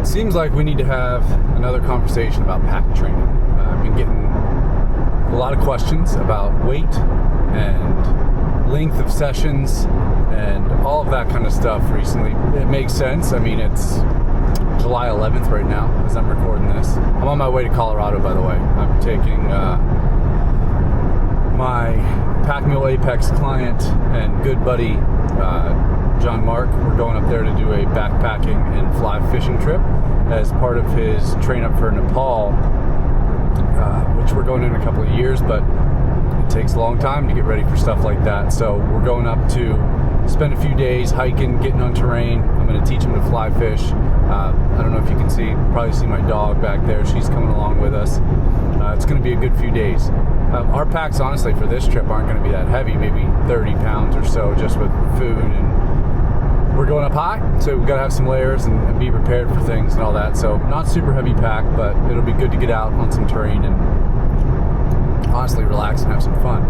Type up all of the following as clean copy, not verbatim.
seems like we need to have another conversation about pack training. I've been getting a lot of questions about weight and length of sessions and all of that kind of stuff recently. It makes sense. I mean, it's July 11th right now as I'm recording this. I'm on my way to Colorado, by the way. I'm taking my Pack Mule Apex client and good buddy John Mark. We're going up there to do a backpacking and fly fishing trip as part of his train up for Nepal, which we're going in a couple of years, but it takes a long time to get ready for stuff like that. So we're going up to spend a few days hiking, getting on terrain. I'm going to teach him to fly fish. I don't know if you can see, probably see my dog back there. She's coming along with us. It's going to be a good few days. Our packs, honestly, for this trip aren't going to be that heavy, maybe 30 pounds or so, just with food, and we're going up high, so we've got to have some layers and be prepared for things and all that. So not super heavy pack, but it'll be good to get out on some terrain and honestly relax and have some fun.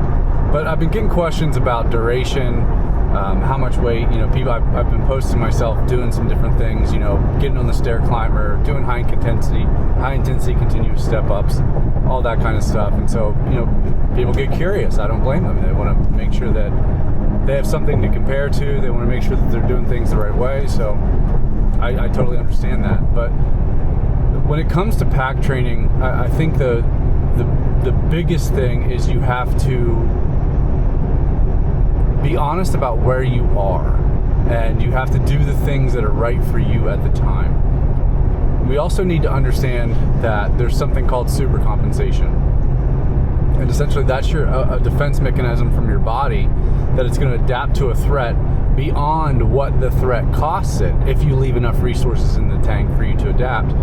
But I've been getting questions about duration, how much weight, people, I've been posting myself doing some different things, getting on the stair climber, doing high intensity continuous step ups, all that kind of stuff. And so, people get curious. I don't blame them. They want to make sure that they have something to compare to. They want to make sure that they're doing things the right way. So I totally understand that. But when it comes to pack training, I think the biggest thing is you have to be honest about where you are, and you have to do the things that are right for you at the time. We also need to understand that there's something called supercompensation. And essentially that's a defense mechanism from your body that it's going to adapt to a threat beyond what the threat costs it, if you leave enough resources in the tank for you to adapt.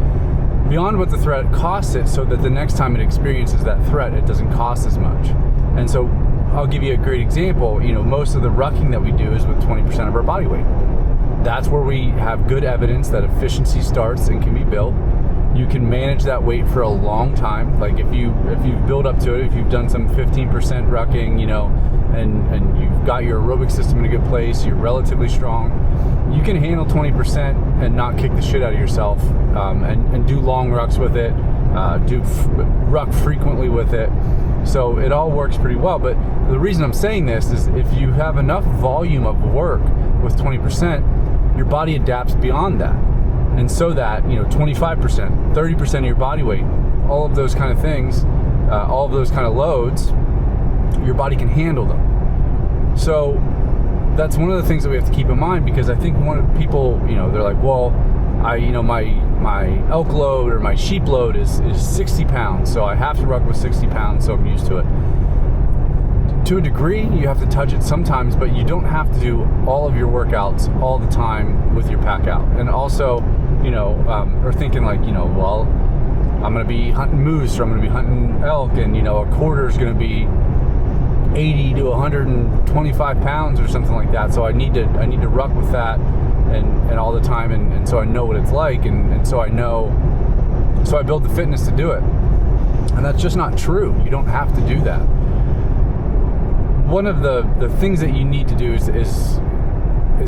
Beyond what the threat costs it, so that the next time it experiences that threat, it doesn't cost as much. And so I'll give you a great example. Most of the rucking that we do is with 20% of our body weight. That's where we have good evidence that efficiency starts and can be built. You can manage that weight for a long time. Like if you build up to it, if you've done some 15% rucking, and you've got your aerobic system in a good place, you're relatively strong, you can handle 20% and not kick the shit out of yourself, and do long rucks with it, ruck frequently with it. So it all works pretty well. But the reason I'm saying this is if you have enough volume of work with 20%, your body adapts beyond that. And so that, 25%, 30% of your body weight, all of those kind of things, all of those kind of loads, your body can handle them. So that's one of the things that we have to keep in mind, because I think people, they're like, well, my elk load or my sheep load is 60 pounds, so I have to ruck with 60 pounds, so I'm used to it. To a degree, you have to touch it sometimes, but you don't have to do all of your workouts all the time with your pack out. And also, or thinking like, well, I'm going to be hunting moose, or I'm going to be hunting elk, and, a quarter is going to be 80 to 125 pounds or something like that. So I need to ruck with that and all the time. And so I know what it's like. And so I build the fitness to do it. And that's just not true. You don't have to do that. One of the things that you need to do is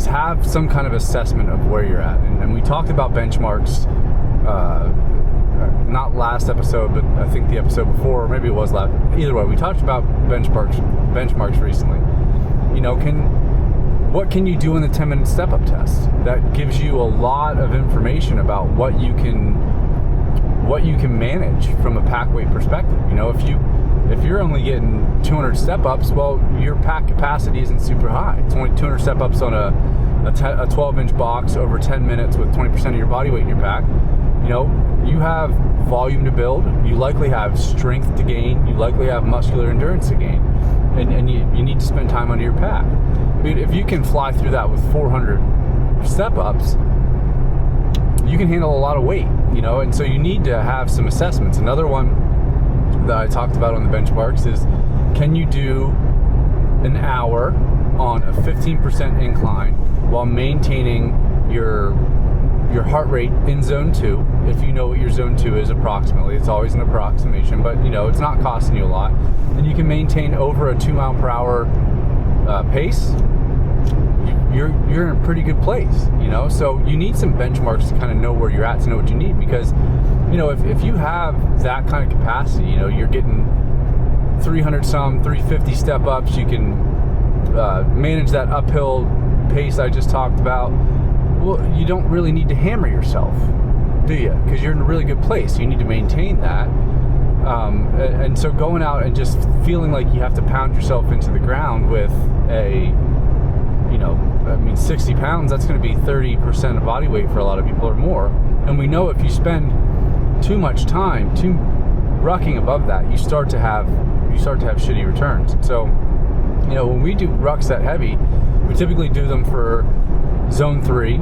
have some kind of assessment of where you're at. And we talked about benchmarks, not last episode, but I think the episode before, or maybe it was last. Either way, we talked about benchmarks recently. What can you do in the 10-minute step-up test? That gives you a lot of information about what you can manage from a pack weight perspective. If you're only getting 200 step-ups, well, your pack capacity isn't super high. It's only 200 step-ups on a 12-inch box over 10 minutes with 20% of your body weight in your pack. You have volume to build. You likely have strength to gain. You likely have muscular endurance to gain. And you need to spend time under your pack. If you can fly through that with 400 step-ups, you can handle a lot of weight, and so you need to have some assessments. Another one that I talked about on the benchmarks is, can you do an hour on a 15% incline while maintaining your heart rate in zone 2, if you know what your zone 2 is approximately. It's always an approximation, but it's not costing you a lot. And you can maintain over a 2 mile per hour pace you're in a pretty good place, So you need some benchmarks to kind of know where you're at, to know what you need, because if you have that kind of capacity, you're getting 350 step ups, you can manage that uphill pace I just talked about. Well, you don't really need to hammer yourself, do you? Because you're in a really good place. You need to maintain that. And so going out and just feeling like you have to pound yourself into the ground with 60 pounds, that's going to be 30% of body weight for a lot of people or more. And we know if you spend too much time rucking above that, you start to have shitty returns. So, when we do rucks that heavy, we typically do them for zone 3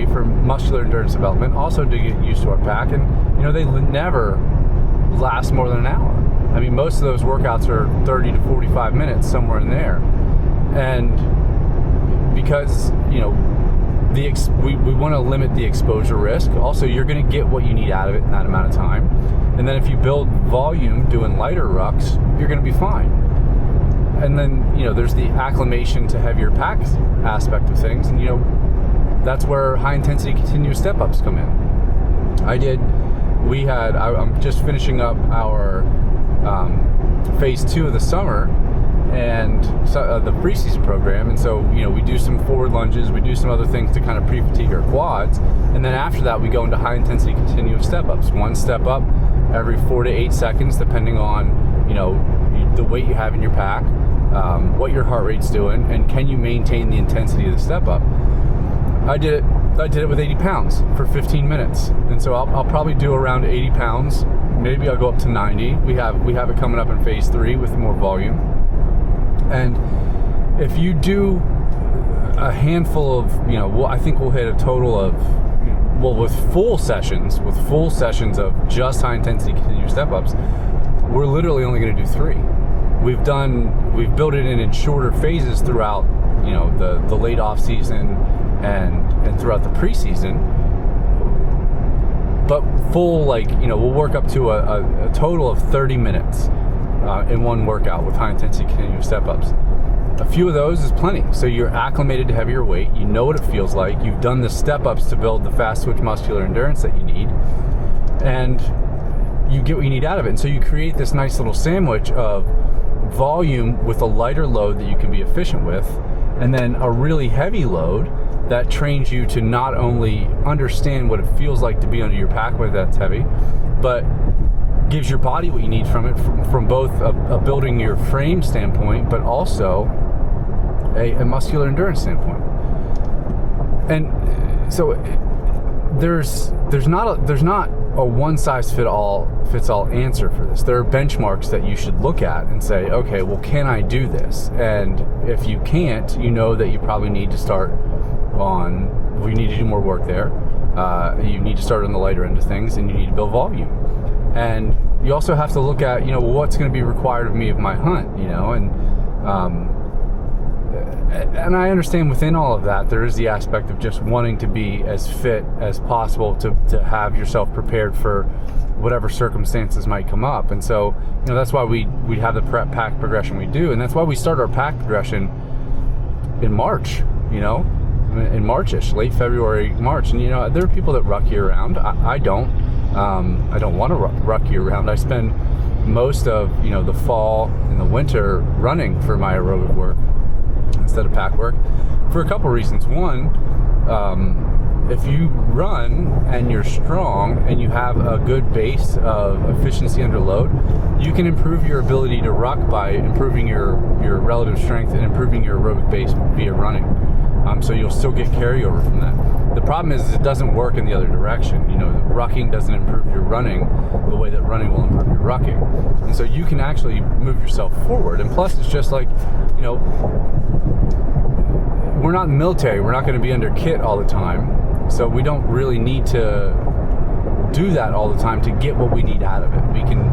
for muscular endurance development, also to get used to our pack. And they never last more than an hour. I mean, most of those workouts are 30 to 45 minutes, somewhere in there. And because we want to limit the exposure risk. Also, you're going to get what you need out of it in that amount of time. And then if you build volume doing lighter rucks, you're going to be fine. And then there's the acclimation to heavier packs aspect of things, and that's where high intensity continuous step ups come in. I'm just finishing up our phase 2 of the summer and the preseason program, and so we do some forward lunges, we do some other things to kind of pre-fatigue our quads, and then after that we go into high intensity continuous step ups. One step up every 4 to 8 seconds, depending on the weight you have in your pack, what your heart rate's doing, and can you maintain the intensity of the step up. I did it with 80 pounds for 15 minutes, and so I'll probably do around 80 pounds. Maybe I'll go up to 90. We have it coming up in phase 3 with more volume. And if you do a handful of, I think we'll hit a total of, with full sessions of just high intensity continuous step ups, we're literally only going to do 3. We've built it in shorter phases throughout, the late off season and throughout the preseason. But full, we'll work up to a total of 30 minutes in one workout with high intensity continuous step ups. A few of those is plenty. So you're acclimated to heavier weight. You know what it feels like. You've done the step ups to build the fast twitch muscular endurance that you need, and you get what you need out of it. And so you create this nice little sandwich of volume with a lighter load that you can be efficient with, and then a really heavy load that trains you to not only understand what it feels like to be under your pack when that's heavy, but gives your body what you need from it, from both a building your frame standpoint, but also a muscular endurance standpoint. And so there's not a one size fits all answer for this. There are benchmarks that you should look at and say, okay, well, can I do this? And if you can't, that you probably need to start you need to do more work there. You need to start on the lighter end of things, and you need to build volume. And you also have to look at, what's going to be required of me of my hunt, and I understand within all of that, there is the aspect of just wanting to be as fit as possible to have yourself prepared for whatever circumstances might come up. And so, that's why we have the prep pack progression we do. And that's why we start our pack progression in March, in March-ish, late February, March. And, there are people that ruck year round. I don't. I don't want to ruck year round. I spend most of, the fall and the winter running for my aerobic work instead of pack work, for a couple reasons. One, if you run and you're strong and you have a good base of efficiency under load, you can improve your ability to ruck by improving your relative strength and improving your aerobic base via running. So you'll still get carryover from that. The problem is it doesn't work in the other direction. Rucking doesn't improve your running the way that running will improve your rucking. And so you can actually move yourself forward. And plus, it's just like, we're not in the military. We're not going to be under kit all the time. So we don't really need to do that all the time to get what we need out of it. We can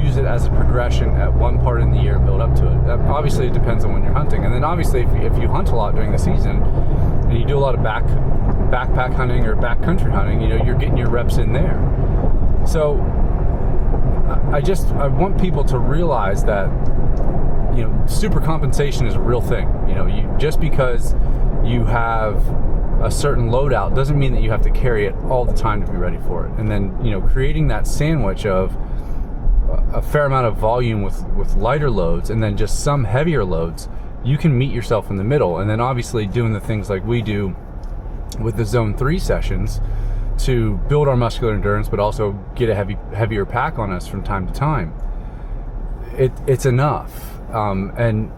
use it as a progression at one part in the year and build up to it. Obviously, it depends on when you're hunting. And then obviously, if you hunt a lot during the season and you do a lot of backpack hunting or backcountry hunting, you're getting your reps in there. So I want people to realize that, super compensation is a real thing. Just because you have a certain loadout doesn't mean that you have to carry it all the time to be ready for it. And then, creating that sandwich of a fair amount of volume with lighter loads and then just some heavier loads, you can meet yourself in the middle. And then obviously doing the things like we do with the Zone 3 sessions to build our muscular endurance, but also get a heavier pack on us from time to time. It's enough. And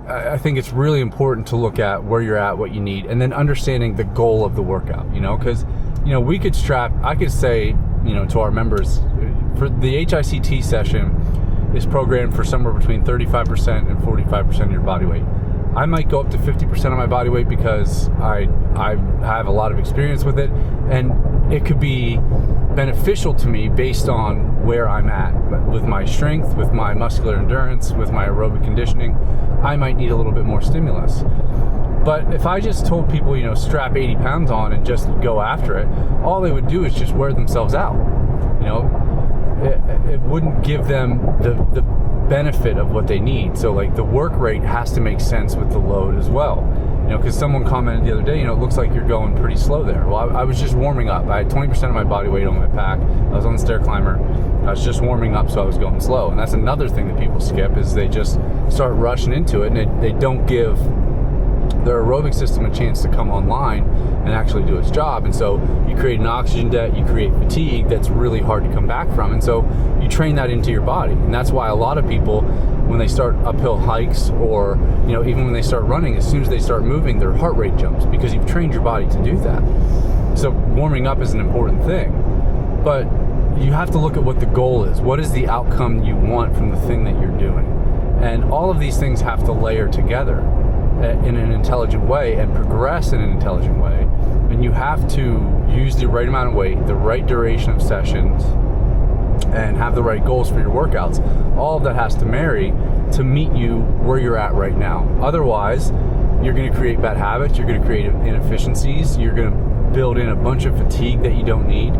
I think it's really important to look at where you're at, what you need, and then understanding the goal of the workout, because, I could say, to our members, for the HICT session is programmed for somewhere between 35% and 45% of your body weight. I might go up to 50% of my body weight because I have a lot of experience with it, and it could be beneficial to me based on where I'm at with my strength, with my muscular endurance, with my aerobic conditioning. I might need a little bit more stimulus. But if I just told people, strap 80 pounds on and just go after it, all they would do is just wear themselves out. It wouldn't give them the benefit of what they need. So like the work rate has to make sense with the load as well. Because someone commented the other day, it looks like you're going pretty slow there. Well, I was just warming up. I had 20% of my body weight on my pack. I was on the stair climber. I was just warming up, so I was going slow. And that's another thing that people skip, is they just start rushing into it, and they don't give their aerobic system a chance to come online and actually do its job. And so you create an oxygen debt, you create fatigue that's really hard to come back from. And so you train that into your body. And that's why a lot of people, when they start uphill hikes, or even when they start running, as soon as they start moving, their heart rate jumps, because you've trained your body to do that. So warming up is an important thing, but you have to look at what the goal is. What is the outcome you want from the thing that you're doing? And all of these things have to layer together in an intelligent way and progress in an intelligent way. And you have to use the right amount of weight, the right duration of sessions, and have the right goals for your workouts. All of that has to marry to meet you where you're at right now. Otherwise, you're going to create bad habits, you're going to create inefficiencies, you're going to build in a bunch of fatigue that you don't need,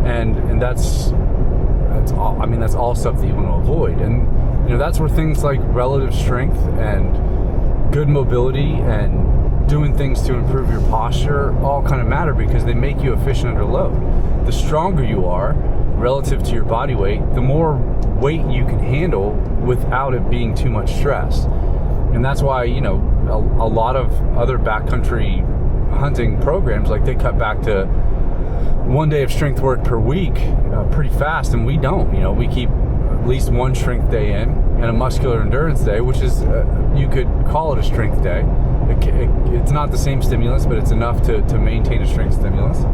and that's all stuff that you want to avoid. And that's where things like relative strength and good mobility and doing things to improve your posture all kind of matter, because they make you efficient under load. The stronger you are relative to your body weight, the more weight you can handle without it being too much stress. And that's why, a lot of other backcountry hunting programs, like, they cut back to 1 day of strength work per week pretty fast, and we don't. We keep at least one strength day in and a muscular endurance day, which is, you could call it a strength day. It's not the same stimulus, but it's enough to maintain a strength stimulus.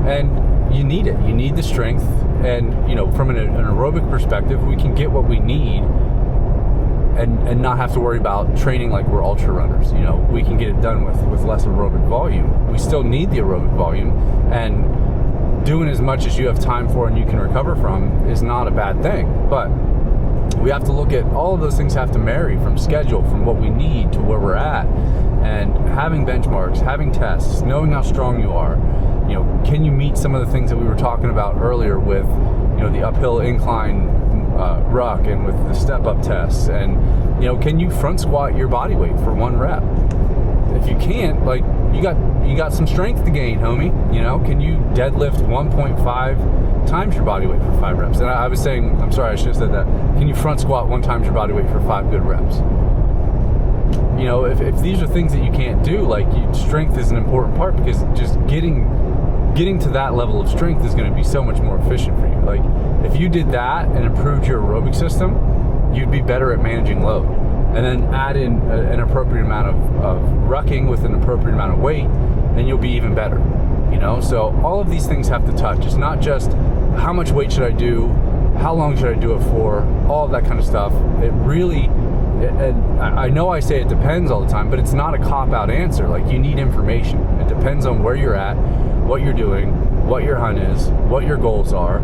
And you need it. You need the strength. And, from an aerobic perspective, we can get what we need and not have to worry about training like we're ultra runners. We can get it done with less aerobic volume. We still need the aerobic volume, and doing as much as you have time for and you can recover from is not a bad thing. But we have to look at all of those things, have to marry, from schedule, from what we need to where we're at, and having benchmarks, having tests, knowing how strong you are. Can you meet some of the things that we were talking about earlier with, the uphill incline ruck, and with the step-up tests, and can you front squat your body weight for 1 rep? If you can't, you got some strength to gain, homie. Can you deadlift 1.5 times your body weight for 5 reps? And I was saying, I'm sorry, I should have said that. Can you front squat 1 times your body weight for 5 good reps? If these are things that you can't do, strength is an important part, because just getting to that level of strength is going to be so much more efficient for you. If you did that and improved your aerobic system, you'd be better at managing load. And then add in an appropriate amount of rucking with an appropriate amount of weight, and you'll be even better. So all of these things have to touch. It's not just how much weight should I do, how long should I do it for, all of that kind of stuff. It really, and I know I say it depends all the time, but it's not a cop-out answer. You need information. It depends on where you're at, what you're doing, what your hunt is, what your goals are.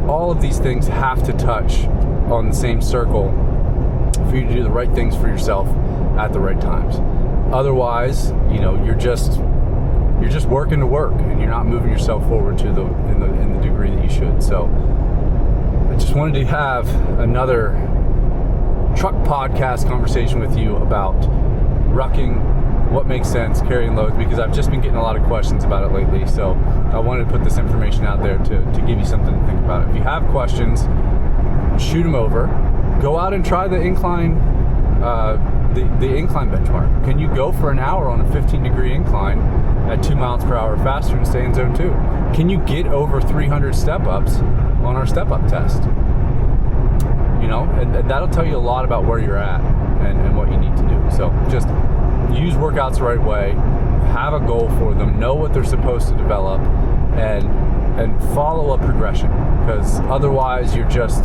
All of these things have to touch on the same circle for you to do the right things for yourself at the right times. Otherwise, you're just working to work, and you're not moving yourself forward to in the degree that you should. So I just wanted to have another truck podcast conversation with you about rucking, what makes sense, carrying loads, because I've just been getting a lot of questions about it lately. So I wanted to put this information out there to give you something to think about. If you have questions, shoot them over. Go out and try the incline, the incline benchmark. Can you go for an hour on a 15-degree incline at 2 miles per hour faster and stay in zone 2? Can you get over 300 step-ups on our step-up test? You know, and that'll tell you a lot about where you're at and what you need to do. So just use workouts the right way, have a goal for them, know what they're supposed to develop, and follow a progression, because otherwise you're just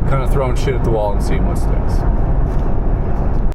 kind of throwing shit at the wall and seeing what sticks.